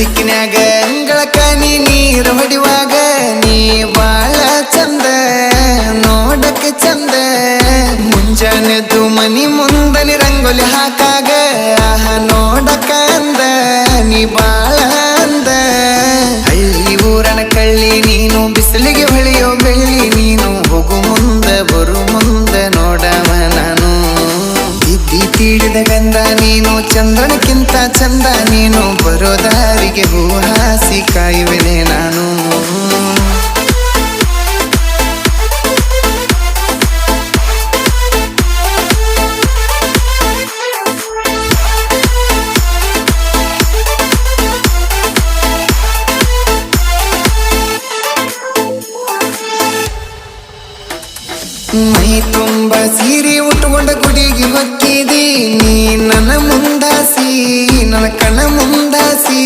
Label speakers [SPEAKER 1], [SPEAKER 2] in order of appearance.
[SPEAKER 1] ದಿಕ್ಕಿನ್ಯಾಗ ಅಂಗಳಕ ನೀರು ಹೊಡಿವಾಗ ನೀ ಬಾಳ ಚಂದ ನೋಡಕ್ಕೆ ಚಂದ ಮುಂಜಾನೆದ್ದು ಮನಿ ಮುಂದನಿ ರಂಗೋಲಿ ಹಾಕಾಗ ಆಹ ನೋಡಕ ಅಂದ ನೀ ಬಾಳ ಅಂದ ಹಳ್ಳಿ ಊರನ ಕಳ್ಳಿ ನೀನು ಬಿಸಿಲಿಗೆ ಹೊಳೆಯೋ ಬೆಳ್ಳಿ ನೀನು ಹೋಗು ಮುಂದ ಬರು ಮುಂದ ನೋಡವ ನಾನು ಇದ್ದಿ ತೀಡಿದ ಗಂಧ ನೀನು ಚಂದ್ರನಕ್ಕಿಂತ ಚಂದ ನೀನು ಬರೋ ದಾರಿಗೆ ಹೂ ಹಾಸಿ ಕಾಯುವೆನೆ ನಾನು ಮೈ ತುಂಬ ಸೀರೆ ಉಟ್ಕೊಂಡ ಗುಡಿಗೆ ಹೊಕ್ಕಿದಿ ನೀ ನನ್ನ ಮುಂದಾಸಿ ನನ್ನ ಕಣ್ಣ ಮುಂದಾಸಿ